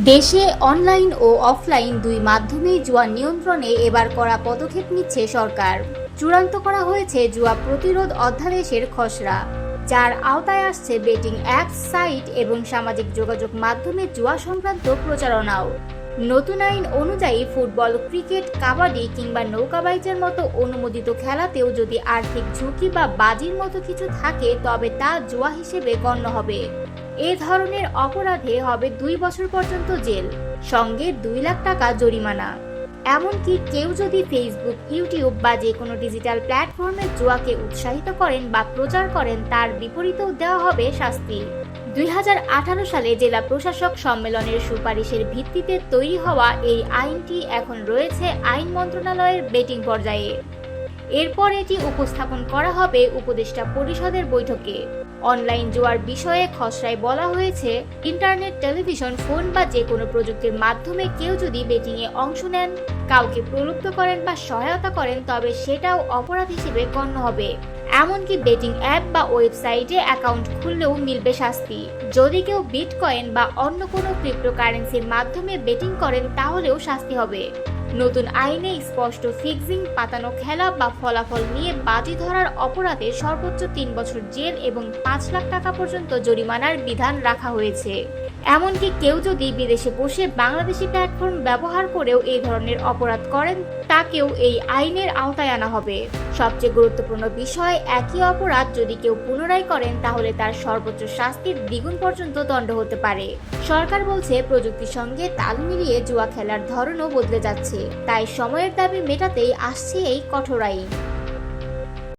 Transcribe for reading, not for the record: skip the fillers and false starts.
দেশে অনলাইন ও অফলাইন দুই মাধ্যমেই জুয়া নিয়ন্ত্রণে এবার কড়া পদক্ষেপ নিচ্ছে সরকার। চূড়ান্ত করা হয়েছে জুয়া প্রতিরোধ অধ্যাদেশের খসড়া, যার আওতায় আসছে বেটিং অ্যাপস, সাইট এবং সামাজিক যোগাযোগ মাধ্যমে জুয়া সংক্রান্ত প্রচারণাও। নতুন আইন অনুযায়ী ফুটবল, ক্রিকেট, কাবাডি কিংবা নৌকাবাইজের মতো অনুমোদিত খেলাতেও যদি আর্থিক ঝুঁকি বা বাজির মতো কিছু থাকে তবে তা জুয়া হিসেবে গণ্য হবে। এ ধরনের অপরাধে হবে 2 বছর পর্যন্ত জেল, সঙ্গে 2 লাখ টাকা জরিমানা। এমনকি কেউ যদি ফেসবুক, ইউটিউব বা যে কোনো ডিজিটাল প্ল্যাটফর্মে জুয়াকে উৎসাহিত করেন বা প্রচার করেন তার বিপরীতেও দেওয়া হবে শাস্তি। 2018 সালে জেলা প্রশাসক সম্মেলনের সুপারিশের ভিত্তিতে তৈরি হওয়া এই আইনটি এখন রয়েছে আইন মন্ত্রণালয়ের বেটিং পর্যায়ে। এরপর এটি উপস্থাপন করা হবে উপদেষ্টা পরিষদের বৈঠকে। অনলাইন জুয়ার বিষয়ে খসড়ায় বলা হয়েছে, ইন্টারনেট, টেলিভিশন, ফোন বা যে কোনো প্রযুক্তির মাধ্যমে কেউ যদি বেটিংয়ে অংশ নেন, কাউকে প্রলুব্ধ করেন বা সহায়তা করেন তবে সেটাও অপরাধ হিসেবে গণ্য হবে। এমনকি বেটিং অ্যাপ বা ওয়েবসাইটে অ্যাকাউন্ট খুললেও মিলবে শাস্তি। যদি কেউ বিটকয়েন বা অন্য কোনো ক্রিপ্টোকারেন্সির মাধ্যমে বেটিং করেন তাহলেও শাস্তি হবে। নতুন আইনে স্পষ্ট ফিক্সিং, পাতানো খেলা বা ফলাফল নিয়ে বাজি ধরার অপরাধে সর্বোচ্চ 3 বছর জেল এবং 5 লাখ টাকা পর্যন্ত জরিমানার বিধান রাখা হয়েছে। এমনকি কেউ যদি বিদেশে বসে বাংলাদেশি প্ল্যাটফর্ম ব্যবহার করেও এই ধরনের অপরাধ করেন তাকেও এই আইনের আওতায় আনা হবে। সবচেয়ে গুরুত্বপূর্ণ বিষয়, একই অপরাধ যদি কেউ পুনরায় করেন তাহলে তার সর্বোচ্চ শাস্তির দ্বিগুণ পর্যন্ত দণ্ড হতে পারে। সরকার বলছে, প্রযুক্তির সঙ্গে তাল মিলিয়ে জুয়া খেলার ধরনও বদলে যাচ্ছে, তাই সময়ের দাবি মেটাতেই আসছে এই কঠোর আইন।